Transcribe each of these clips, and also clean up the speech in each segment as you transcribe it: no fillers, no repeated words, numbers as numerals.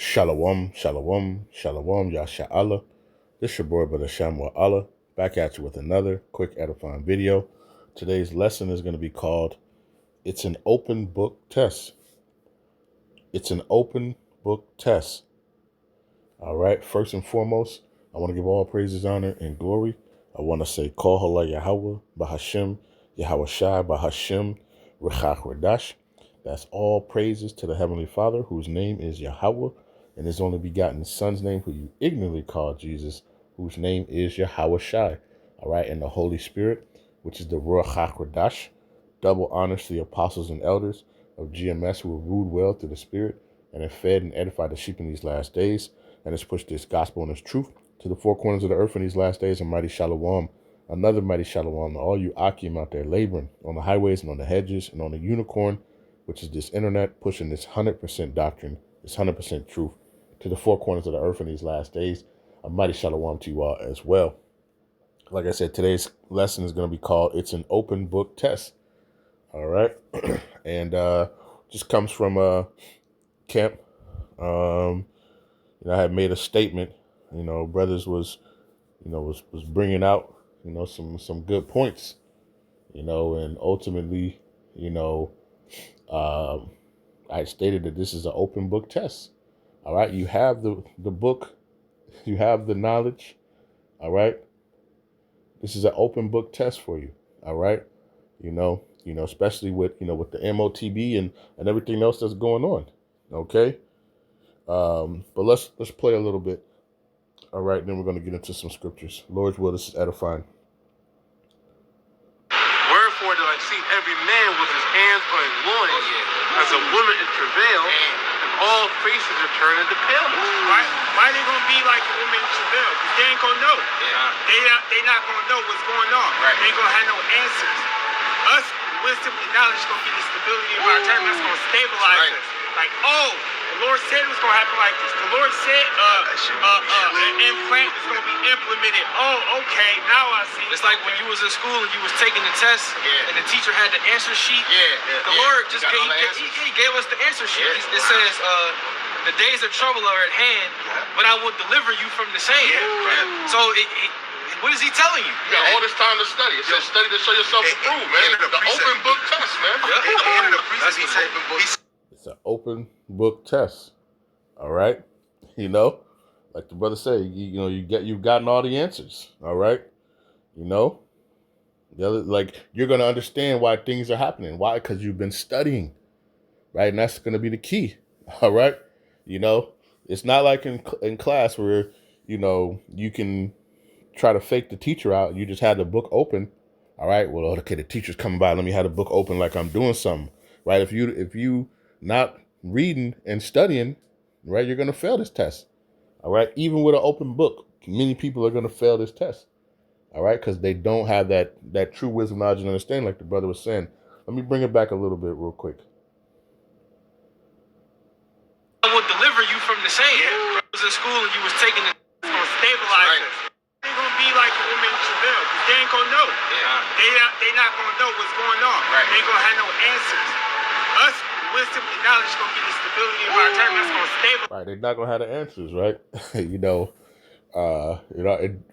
Shalom, shalom, shalom, Yasha'Allah. This your boy, Bahasham wa Allah, back at you with another quick edifying video. Today's lesson is going to be called, It's an Open Book Test. It's an open book test. All right, first and foremost, I want to give all praises, honor, and glory. I want to say, Halal, Yahawah, Bahasham, Yahawashi, Bahasham, Qadash. That's all praises to the Heavenly Father, whose name is Yahawah, and his only begotten Son's name, who you ignorantly call Jesus, whose name is Yahawashi. All right, and the Holy Spirit, which is the Rawchaa Qadash. Double honors to the apostles and elders of GMS who have ruled well through the Spirit and have fed and edified the sheep in these last days, and has pushed this gospel and this truth to the four corners of the earth in these last days. A mighty shalom, another mighty shalom to all you Akim out there laboring on the highways and on the hedges and on the unicorn, which is this internet, pushing this 100% doctrine, this 100% truth to the four corners of the earth in these last days. A mighty shalom to you all as well. Like I said, today's lesson is going to be called, It's an Open Book Test. All right. And just comes from camp. I had made a statement, brothers was bringing out, some good points, and ultimately, I stated that this is an open book test. All right. You have the book, you have the knowledge. All right. This is an open book test for you. All right. Especially with the MOTB and everything else that's going on. Okay. But let's play a little bit. All right, then we're going to get into some scriptures. Lord's will, this is edifying. Wherefore did I see every man with his hands on his loins, as a woman in travail, and all faces are turned into paleness. Why they gonna be like a woman in travail? Because they ain't gonna know. They not gonna know what's going on. They ain't gonna have no answers. Us, wisdom and knowledge is gonna be the stability of our time. That's gonna stabilize us. Like, the Lord said it was going to happen like this. The Lord said an implant is going to be implemented. Oh, okay, now I see. It's like when you was in school and you was taking the test and the teacher had the answer sheet. The Lord just gave us the answer sheet. It says, the days of trouble are at hand, but I will deliver you from the same. So what is he telling you? You got all this time to study. It says study to show yourself approved, man. The open book test, man. It's an open book test. All right. Like the brother said, you've gotten all the answers. All right. Like you're going to understand why things are happening. Why? Because you've been studying. Right. And that's going to be the key. All right. It's not like in class where, you can try to fake the teacher out. You just had the book open. All right. Well, okay, the teacher's coming by. Let me have the book open like I'm doing something. Right. If you not reading and studying, right, you're going to fail this test. All right. Even with an open book, many people are going to fail this test. All right. Because they don't have that true wisdom, knowledge, and understanding, like the brother was saying. Let me bring it back a little bit real quick. I will deliver you from the same. You was in school and you was taking the it's going to stabilize us. They're going to be like a woman in travail because they ain't going to know. They not going to know what's going on. They ain't going to have no answers. Us, wisdom and knowledge is going to be the stability of our time. That's going to stabilize. Right, they're not going to have the answers, right?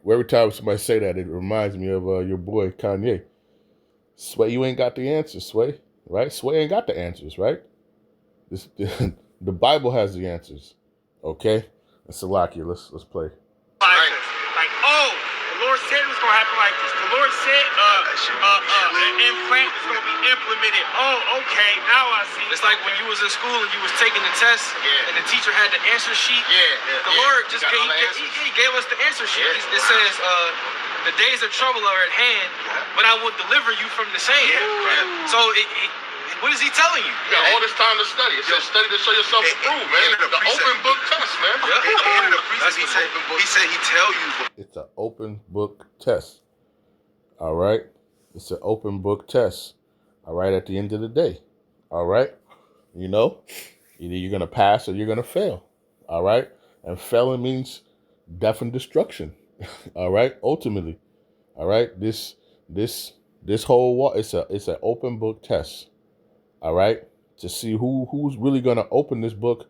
Every time somebody say that, it reminds me of your boy Kanye. Sway, you ain't got the answers, Sway. Right? Sway ain't got the answers, right? The Bible has the answers. Okay? And Salakia, let's play. The Lord said it was going to happen like this. The Lord said an implant is going to be implemented. Oh, okay, now I see. It's like when you was in school and you was taking the test and the teacher had the answer sheet. The Lord just gave us the answer sheet. It says, the days of trouble are at hand, but I will deliver you from the same. So what is he telling you? You got all this time to study. It says study to show yourself approved, man. The open book test, man. He said he tell you. It's an open book test. All right? It's an open book test. All right? At the end of the day. All right? Either you're going to pass or you're going to fail. All right? And failing means death and destruction. All right? Ultimately. All right? This whole walk, it's an open book test. All right? To see who's really going to open this book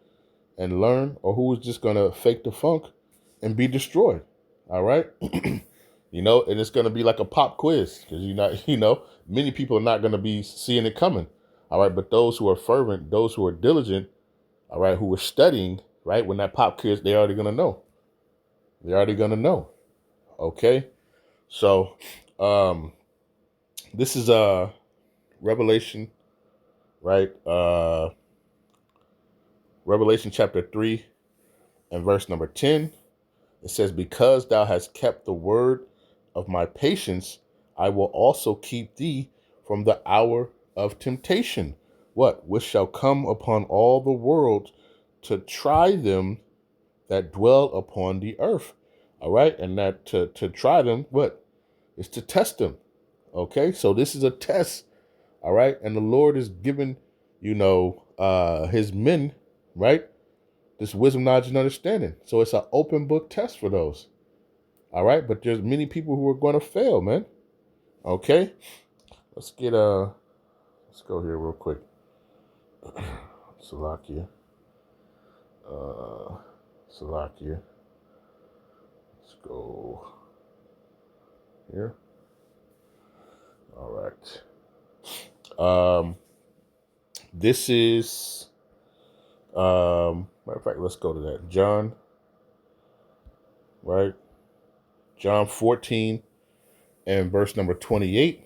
and learn, or who is just going to fake the funk and be destroyed. All right. You know, and it's going to be like a pop quiz because many people are not going to be seeing it coming. All right. But those who are fervent, those who are diligent, all right, who are studying, right, when that pop quiz, they're already going to know. They're already going to know. Okay. So this is Revelation, right? Revelation chapter 3 and verse number 10. It says, because thou hast kept the word of my patience, I will also keep thee from the hour of temptation. What? Which shall come upon all the world to try them that dwell upon the earth. All right. And that to try them, what? Is to test them. Okay. So this is a test. All right. And the Lord is giving, his men, right, this wisdom, knowledge, and understanding. So it's an open book test for those. All right. But there's many people who are going to fail, man. Okay. Let's go here real quick. Salakia. Let's go here. All right. This is, matter of fact, let's go to that. John, right? John 14 and verse number 28.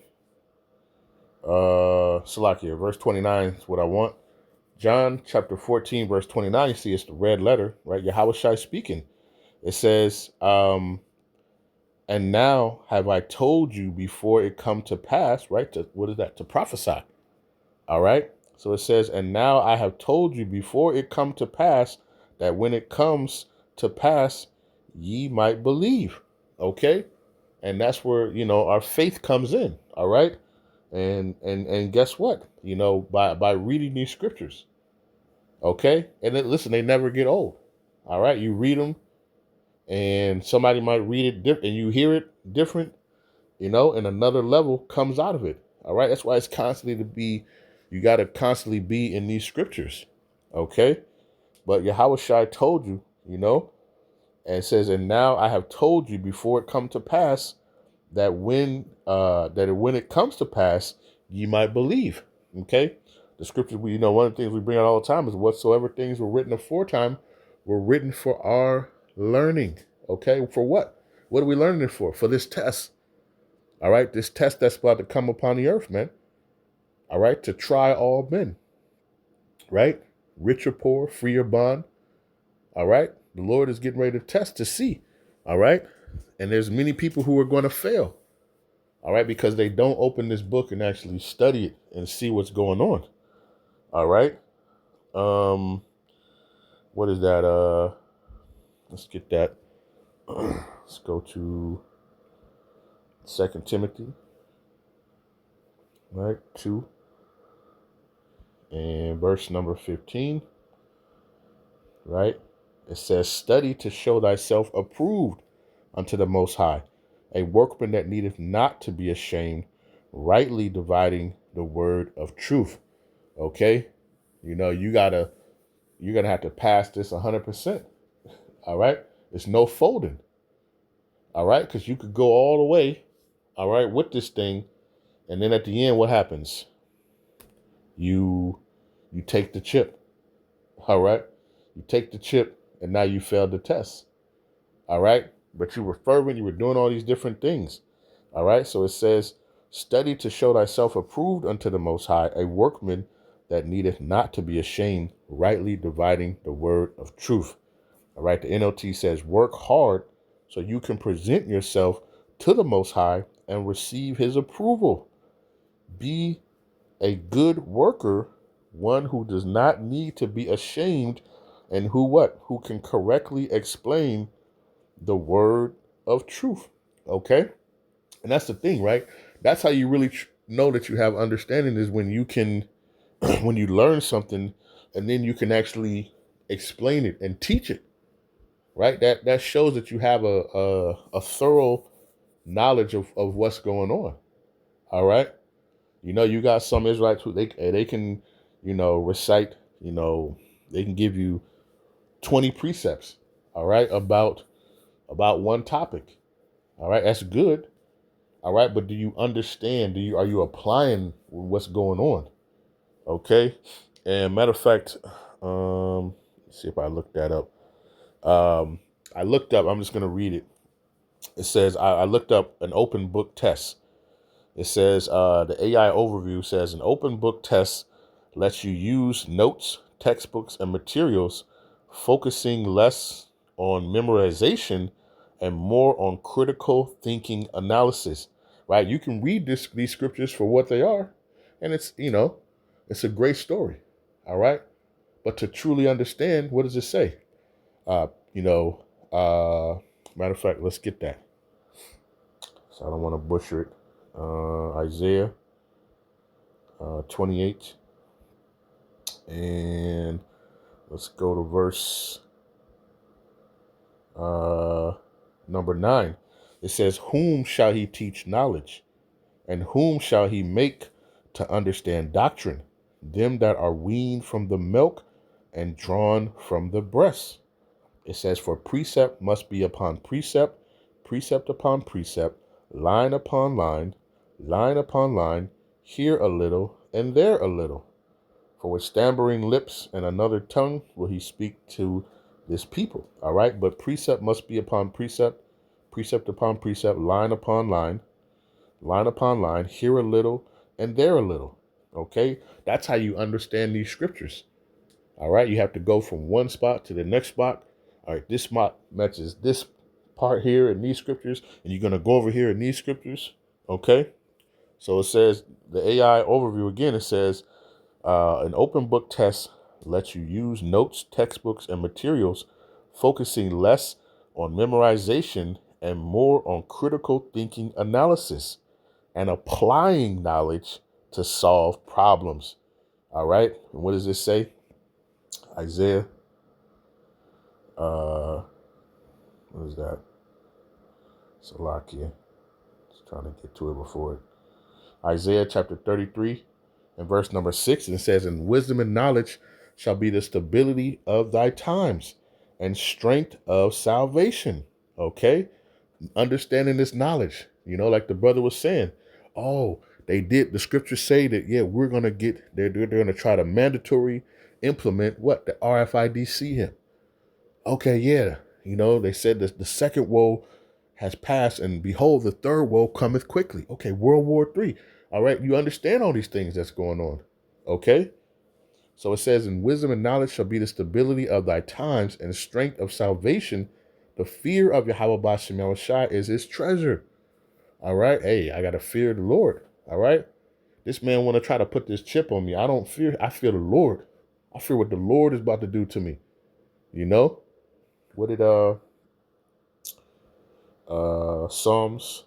Salakia, verse 29 is what I want. John chapter 14, verse 29, you see it's the red letter, right? Yahawashi speaking. It says, and now have I told you before it come to pass, right? What is that? To prophesy. All right. So it says, and now I have told you before it come to pass, that when it comes to pass, ye might believe. Okay. And that's where, our faith comes in. All right. And guess what? By reading these scriptures. Okay. And then, listen, they never get old. All right. You read them and somebody might read it different and you hear it different, and another level comes out of it. All right. That's why it's you got to constantly be in these scriptures. Okay. But Yahawashi told you, and it says, and now I have told you before it come to pass that when it comes to pass, ye might believe. Okay. The scriptures, one of the things we bring out all the time is whatsoever things were written aforetime were written for our learning. Okay. For what? What are we learning it for? For this test. All right. This test that's about to come upon the earth, man. All right. To try all men. Right. Rich or poor, free or bond. All right. The Lord is getting ready to test to see. All right. And there's many people who are going to fail. All right. Because they don't open this book and actually study it and see what's going on. All right. What is that? Let's get that. Let's go to 2 Timothy. Right. 2. And verse number 15. Right. It says, study to show thyself approved unto the Most High, a workman that needeth not to be ashamed, rightly dividing the word of truth. Okay. You're going to have to pass this 100%. All right. It's no folding. All right. Because you could go all the way. All right. With this thing. And then at the end, what happens? You take the chip. All right. You take the chip and now you failed the test. All right. But you were fervent. You were doing all these different things. All right. So it says, study to show thyself approved unto the Most High, a workman that needeth not to be ashamed, rightly dividing the word of truth. All right. The NLT says, work hard so you can present yourself to the Most High and receive his approval. Be a good worker, one who does not need to be ashamed, and who can correctly explain the word of truth. Okay. And that's the thing, right? That's how you really know that you have understanding, is when you can, when you learn something and then you can actually explain it and teach it, right? That shows that you have a thorough knowledge of what's going on. All right. You got some Israelites who they can, recite, they can give you 20 precepts, all right, about one topic. All right, that's good. All right, but do you understand? Are you applying what's going on? Okay. And matter of fact, let's see if I looked that up. I looked up, I'm just gonna read it. It says I looked up an open book test. It says the AI overview says an open book test lets you use notes, textbooks, and materials, focusing less on memorization and more on critical thinking analysis. Right? You can read these scriptures for what they are, and it's a great story. All right, but to truly understand, what does it say? Uh, you know, matter of fact, let's get that. So I don't want to butcher it. Isaiah 28. And let's go to verse number 9. It says, whom shall he teach knowledge? And whom shall he make to understand doctrine? Them that are weaned from the milk and drawn from the breast. It says, for precept must be upon precept, precept upon precept, line upon line, line upon line, here a little and there a little. For with stammering lips and another tongue will he speak to this people. All right. But precept must be upon precept, precept upon precept, line upon line, line upon line, here a little and there a little. Okay. That's how you understand these scriptures. All right. You have to go from one spot to the next spot. All right. This spot matches this part here in these scriptures, and you're going to go over here in these scriptures. Okay. So it says the AI overview again, it says, an open book test lets you use notes, textbooks, and materials, focusing less on memorization and more on critical thinking analysis and applying knowledge to solve problems. All right. And what does this say? Isaiah. What is that? Salakia. Just trying to get to it before it. Isaiah chapter 33 and verse number 6. And it says, and wisdom and knowledge shall be the stability of thy times and strength of salvation. Okay. Understanding this knowledge, like the brother was saying, oh, the scriptures say that, yeah, we're going to get, they're going to try to mandatory implement what? The RFID him. Okay. Yeah. They said that the second woe has passed, and behold, the third woe cometh quickly. Okay. World War III. All right. You understand all these things that's going on. Okay. So it says, in wisdom and knowledge shall be the stability of thy times and strength of salvation. The fear of Yahawah Bahasham Yahawashi is his treasure. All right. Hey, I got to fear the Lord. All right. This man want to try to put this chip on me. I don't fear. I fear the Lord. I fear what the Lord is about to do to me. What did Psalms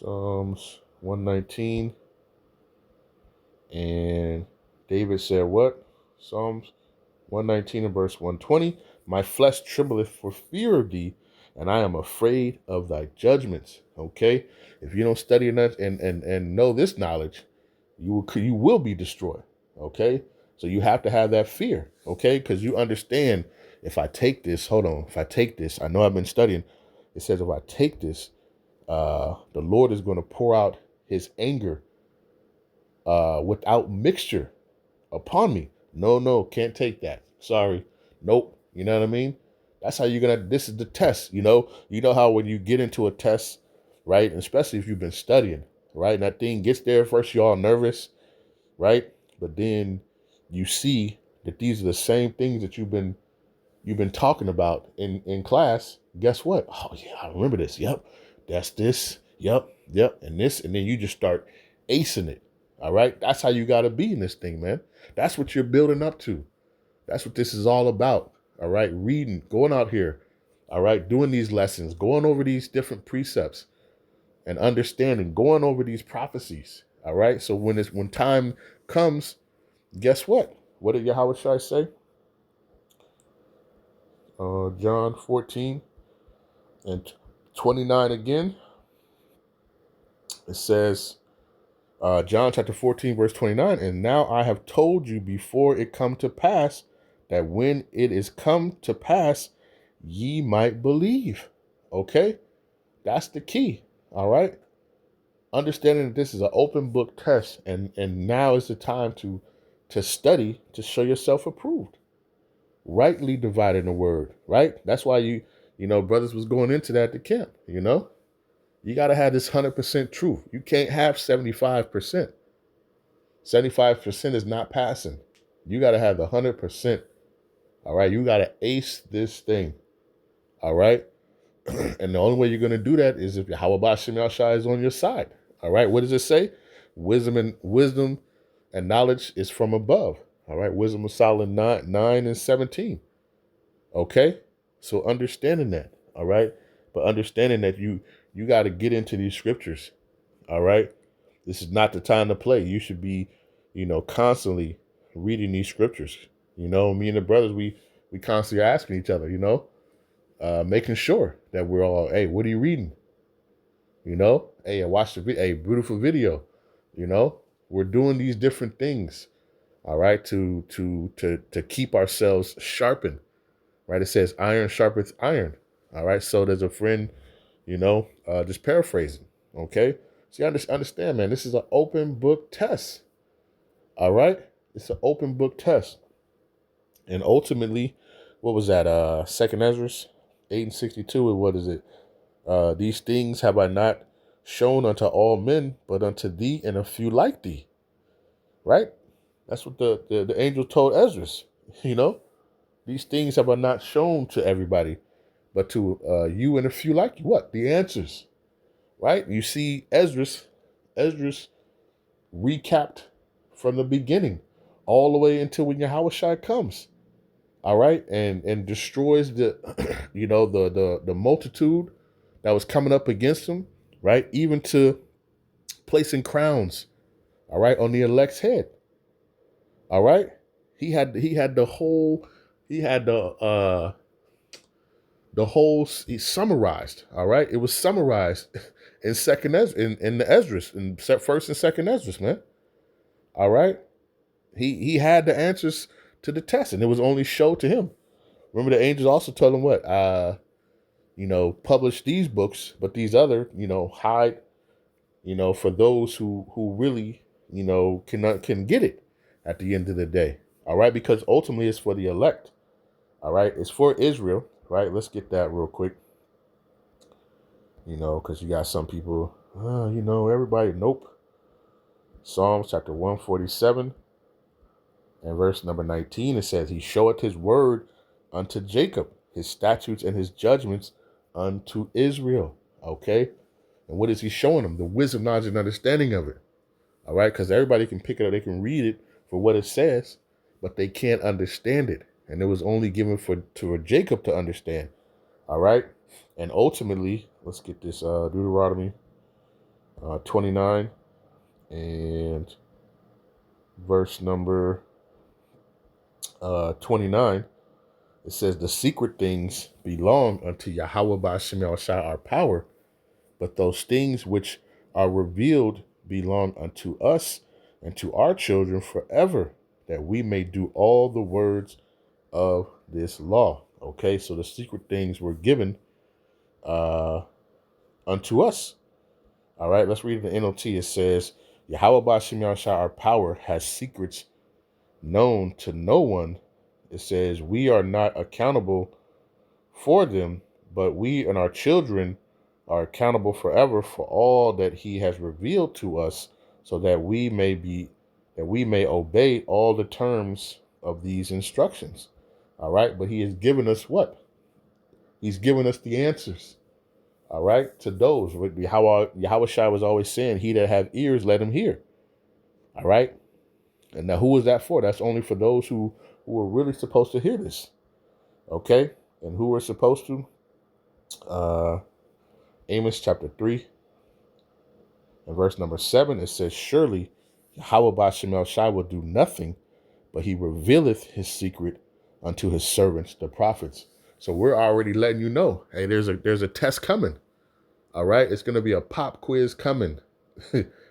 119, and David said what? Psalms 119 and verse 120, my flesh trembleth for fear of thee, and I am afraid of thy judgments. Okay. If you don't study enough and know this knowledge, you will be destroyed. Okay. So you have to have that fear. Okay. Because you understand, if I take this, I know I've been studying. It says, if I take this, the Lord is going to pour out his anger without mixture upon me. No, can't take that. Sorry. Nope. You know what I mean? That's how this is the test. You know how when you get into a test, right? Especially if you've been studying, right? And that thing gets there, first you're all nervous, right? But then you see that these are the same things that you've been talking about in class. Guess what? Oh yeah, I remember this. Yep. That's this. Yep. And this, and then you just start acing it. All right. That's how you got to be in this thing, man. That's what you're building up to. That's what this is all about. All right. Reading, going out here. All right. Doing these lessons, going over these different precepts and understanding, going over these prophecies. All right. So when time comes, guess what? What did Yahawashi say? John 14 and 29 again. It says, John chapter 14, verse 29, and now I have told you before it come to pass that when it is come to pass, ye might believe. Okay? That's the key. All right? Understanding that this is an open book test, and now is the time to study to show yourself approved. Rightly dividing the word, right? That's why you brothers was going into that at the camp, You got to have this 100% truth. You can't have 75%. 75% is not passing. You got to have the 100%. All right? You got to ace this thing. All right? And the only way you're going to do that is if Yahawah is on your side. All right? What does it say? Wisdom and knowledge is from above. All right? Wisdom of Solomon 9 and 17. Okay? So understanding that. All right? But understanding that you got to get into these scriptures. All right? This is not the time to play. You should be, constantly reading these scriptures. Me and the brothers, we constantly asking each other, making sure that we're all, hey, what are you reading? Hey, I watched a beautiful video. We're doing these different things, all right, to keep ourselves sharpened, right? It says iron sharpens iron, all right? So there's a friend, just paraphrasing, okay? So you understand, man, this is an open book test, all right? It's an open book test. And ultimately, what was that? 2nd Ezra 8:62, and what is it? These things have I not shown unto all men, but unto thee and a few like thee. Right? That's what the angel told Ezra. These things have I not shown to everybody, but to you and a few like you. What? The answers. Right? You see Ezra's recapped from the beginning all the way until when Yahawashi comes. All right, and destroys the the multitude that was coming up against him, right? Even to placing crowns, all right, on the elect's head. All right. He had the whole summarized. All right. It was summarized in in the Esdras, in 1st and 2nd Esdras, man. All right. He had the answers to the test, and it was only showed to him. Remember, the angels also told him what? Publish these books, but these other, hide, for those who really, can get it at the end of the day. All right, because ultimately it's for the elect. All right, it's for Israel. Right, let's get that real quick. Because you got some people, everybody, nope. Psalms chapter 147 and verse number 19, it says, He showeth his word unto Jacob, his statutes and his judgments unto Israel. Okay? And what is he showing them? The wisdom, knowledge, and understanding of it. All right? Because everybody can pick it up, they can read it for what it says, but they can't understand it. And it was only given to Jacob to understand. All right? And ultimately, let's get this Deuteronomy 29 and verse number 29. It says, the secret things belong unto Yahawah Bahasham our power, but those things which are revealed belong unto us and to our children forever, that we may do all the words of this law. Okay, so the secret things were given unto us. All right, let's read the NLT. It says, Yahawah Bahasham our power has secrets known to no one. It says, we are not accountable for them, but we and our children are accountable forever for all that he has revealed to us, so that we may obey all the terms of these instructions. All right, but he has given us what? He's given us the answers. All right, to those. Yahawashi was always saying, he that have ears, let him hear. All right. And now who is that for? That's only for those who are really supposed to hear this. Okay? And who are supposed to? Amos chapter 3 and verse number 7, it says, surely Yahawah Bahasham will do nothing, but he revealeth his secret unto his servants, the prophets. So we're already letting you know, hey, there's a test coming. All right? It's going to be a pop quiz coming.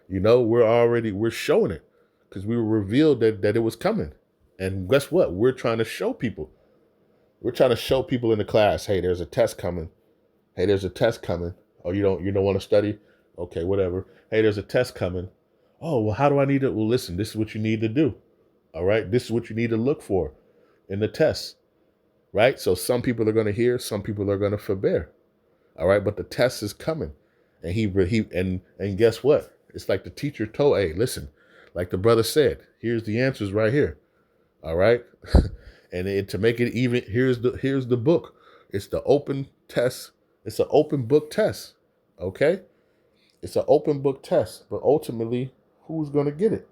We're showing it. Because we were revealed that it was coming. And guess what? We're trying to show people. We're trying to show people in the class, hey, there's a test coming. Hey, there's a test coming. Oh, you don't want to study? Okay, whatever. Hey, there's a test coming. Oh, well, how do I need to? Well, listen, this is what you need to do. All right. This is what you need to look for in the test. Right. So some people are going to hear, some people are going to forbear. All right. But the test is coming. And guess what? It's like the teacher told, hey, listen, like the brother said, here's the answers right here. All right. And to make it even, here's the book. It's the open test. It's an open book test. Okay. It's an open book test. But ultimately, who's going to get it?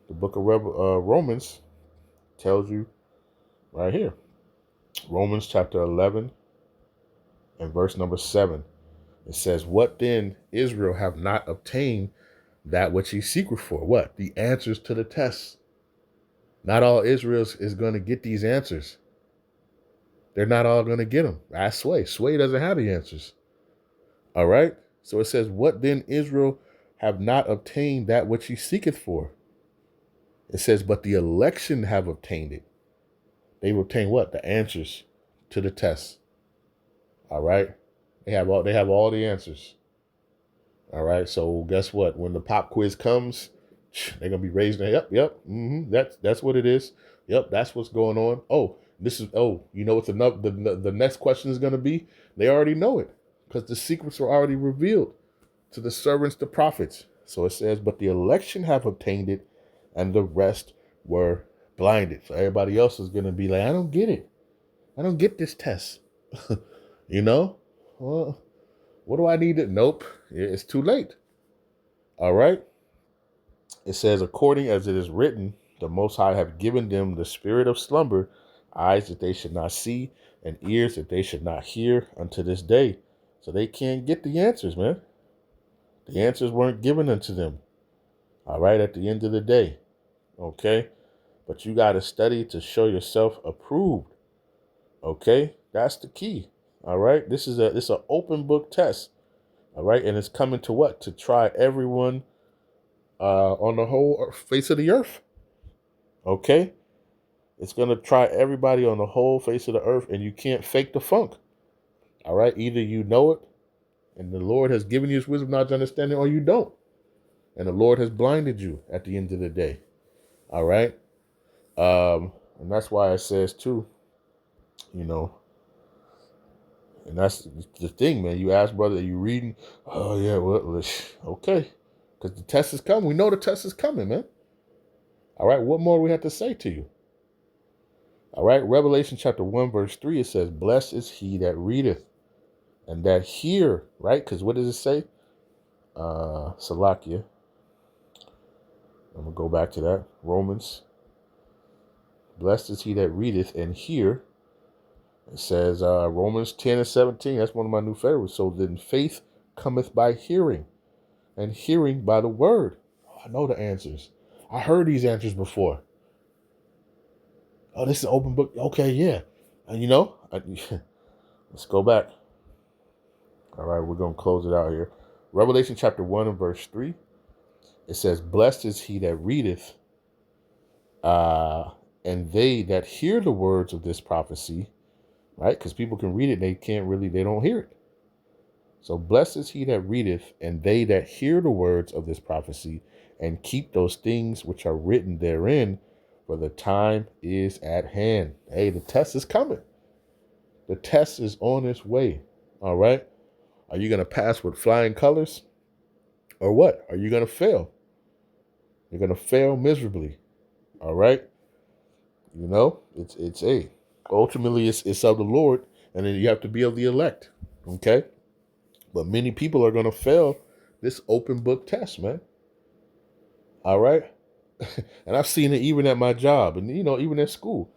The book of Romans tells you right here. Romans chapter 11 and verse number 7. It says, what then Israel have not obtained that which he seeketh for? What? The answers to the tests. Not all Israel is going to get these answers. They're not all going to get them. Ask Sway. Sway doesn't have the answers. All right. So it says, what then Israel have not obtained that which he seeketh for? It says, but the election have obtained it. They've obtained what? The answers to the tests. All right. They have all the answers. All right. So guess what? When the pop quiz comes, they're gonna be raising their yep. That's what it is. Yep, that's what's going on. You know what the next question is gonna be? They already know it because the secrets were already revealed to the servants, the prophets. So it says, but the election have obtained it, and the rest were blinded. So everybody else is gonna be like, I don't get it. I don't get this test. You know? Well, what do I need to? Nope. It's too late. All right. It says, according as it is written, the Most High have given them the spirit of slumber, eyes that they should not see, and ears that they should not hear unto this day. So they can't get the answers, man. The answers weren't given unto them. All right, at the end of the day. Okay? But you got to study to show yourself approved. Okay? That's the key. All right? This is an open book test. All right? And it's coming to what? To try everyone on the whole face of the earth. Okay? It's going to try everybody on the whole face of the earth, and you can't fake the funk. All right? Either you know it, and the Lord has given you his wisdom, knowledge, understanding, or you don't. And the Lord has blinded you at the end of the day. All right? And that's why it says, too, you know, and that's the thing, man. You ask, brother, are you reading? Oh, yeah, well, okay. Because the test is coming. We know the test is coming, man. All right, what more do we have to say to you? All right, Revelation chapter 1, verse 3, it says, blessed is he that readeth and that hear, right? Because what does it say? Salakia. I'm going to go back to that. Romans. Blessed is he that readeth and hear. It says Romans 10 and 17. That's one of my new favorites. So then faith cometh by hearing, and hearing by the word. Oh, I know the answers. I heard these answers before. Oh, this is an open book. Okay, yeah. And let's go back. All right, we're going to close it out here. Revelation chapter 1 and verse 3. It says, blessed is he that readeth, and they that hear the words of this prophecy, right? Because people can read it, they don't hear it. So blessed is he that readeth, and they that hear the words of this prophecy, and keep those things which are written therein, for the time is at hand. Hey, the test is coming. The test is on its way. All right? Are you going to pass with flying colors? Or what? Are you going to fail? You're going to fail miserably. All right? Ultimately it's of the Lord, and then you have to be of the elect. Okay? But many people are going to fail this open book test, man. All right? And I've seen it even at my job and, even at school.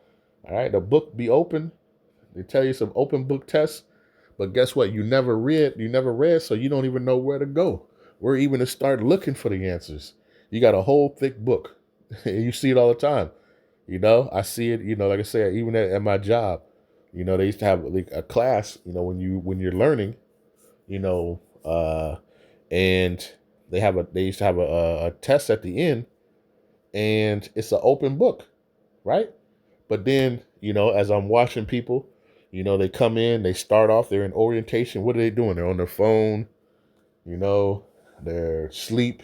All right? The book be open. They tell you some open book tests. But guess what? You never read, so you don't even know where to go. Where even to start looking for the answers. You got a whole thick book. You see it all the time. I see it, like I said, even at my job. They used to have like a class, when you're learning, and they used to have a test at the end, and it's an open book. right? But then, as I'm watching people, they come in, they start off, they're in orientation. What are they doing? They're on their phone, they're asleep,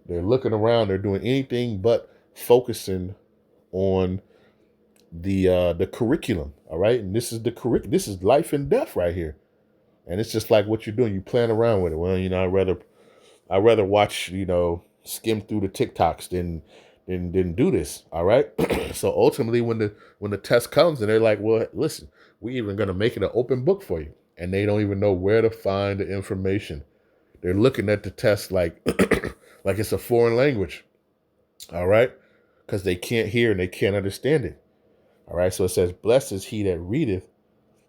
they're looking around, they're doing anything but focusing on the curriculum. All right. And this is this is life and death right here. And it's just like what you're doing. You playing around with it. Well, I'd rather watch, skim through the TikToks than do this. All right. So ultimately when the test comes and they're like, well, listen, we're even gonna make it an open book for you. And they don't even know where to find the information. They're looking at the test like like it's a foreign language. All right. Because they can't hear and they can't understand it. All right. So it says, blessed is he that readeth,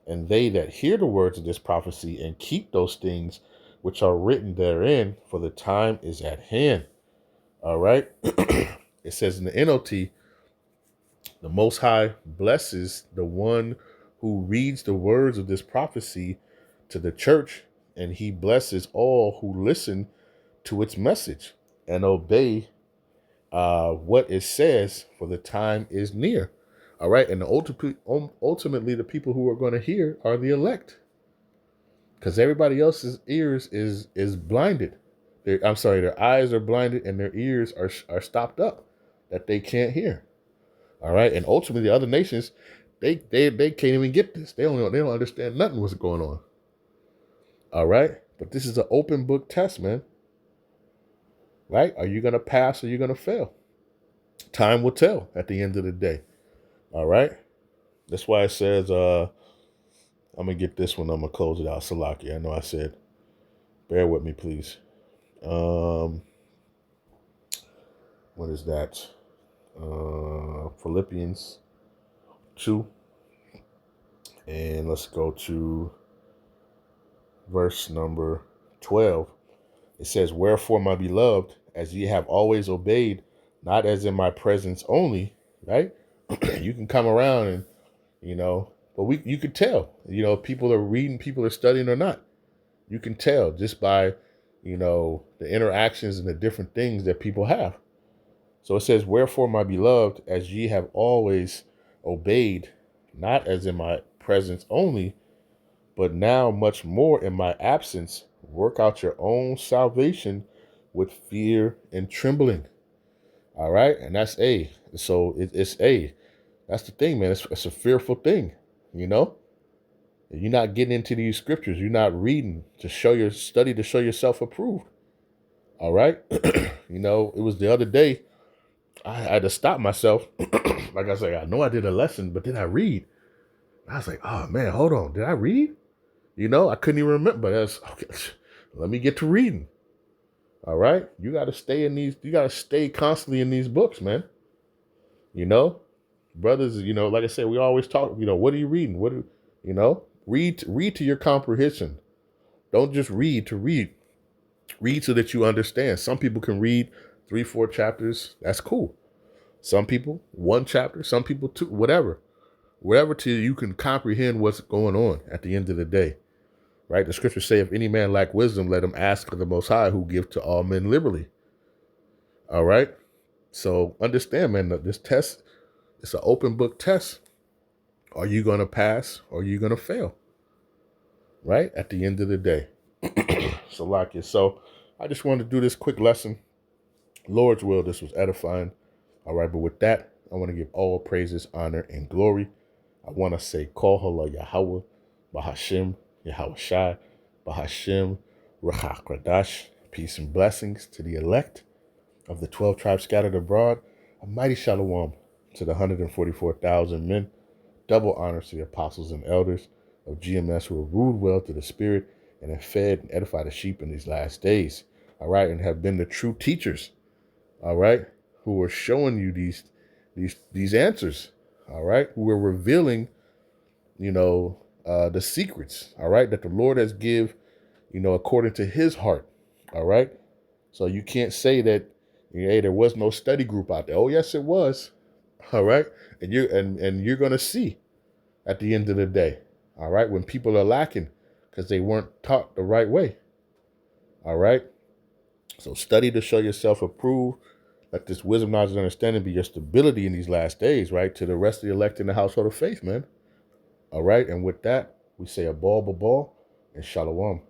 and they that hear the words of this prophecy and keep those things which are written therein, for the time is at hand. All right. It says in the NLT, the Most High blesses the one who reads the words of this prophecy to the church, and he blesses all who listen to its message and obey what it says, for the time is near. All right. And ultimately, the people who are going to hear are the elect, because everybody else's ears is blinded. Their eyes are blinded and their ears are stopped up, that they can't hear. All right. And ultimately, the other nations, they can't even get this. They don't understand nothing what's going on. All right. But this is an open book test, man. Right? Are you going to pass or are you going to fail? Time will tell at the end of the day. All right. That's why it says, I'm going to get this one. I'm going to close it out. Salaki. I know I said, bear with me, please. What is that? Philippians 2. And let's go to verse number 12. It says, wherefore, my beloved, as ye have always obeyed, not as in my presence only, right? You can come around and, but you could tell, people are reading, people are studying or not. You can tell just by, the interactions and the different things that people have. So it says, wherefore, my beloved, as ye have always obeyed, not as in my presence only, but now much more in my absence, work out your own salvation with fear and trembling. All right. And that's so it's that's the thing, man. It's a fearful thing, You're not getting into these scriptures. You're not reading to show yourself approved. All right. It was the other day, I had to stop myself. Like I said, I know I did a lesson, but did I read? I was like, oh man, hold on. Did I read? I couldn't even remember. That's okay. Let me get to reading. All right. You got to stay constantly in these books, man. Brothers, like I said, we always talk, what are you reading? Read to your comprehension. Don't just read to read. Read so that you understand. Some people can read 3-4 chapters. That's cool. Some people, 1 chapter, some people 2, whatever till you can comprehend what's going on at the end of the day. Right? The scriptures say, if any man lack wisdom, let him ask of the Most High, who give to all men liberally. All right. So understand, man, that this test, it's an open book test. Are you going to pass or are you going to fail? Right? At the end of the day. So I just wanted to do this quick lesson. Lord's will, this was edifying. All right. But with that, I want to give all praises, honor, and glory. I want to say, Kol Halal Yahawah, Bahasham, Yahawashi, Bahasham, Rawchaa, Qadash. Peace and blessings to the elect of the 12 tribes scattered abroad. A mighty shalom to the 144,000 men. Double honors to the apostles and elders of GMS who have ruled well to the spirit and have fed and edified the sheep in these last days. All right. And have been the true teachers. All right. Who are showing you these answers. All right. Who are revealing, the secrets. All right. That the Lord has give, according to his heart. All right. So you can't say that, hey, there was no study group out there. Oh, yes, it was. All right. And you're going to see at the end of the day. All right. When people are lacking because they weren't taught the right way. All right. So study to show yourself approved. Let this wisdom, knowledge, and understanding be your stability in these last days, right? To the rest of the elect in the household of faith, man. All right. And with that, we say a ball, and shalom.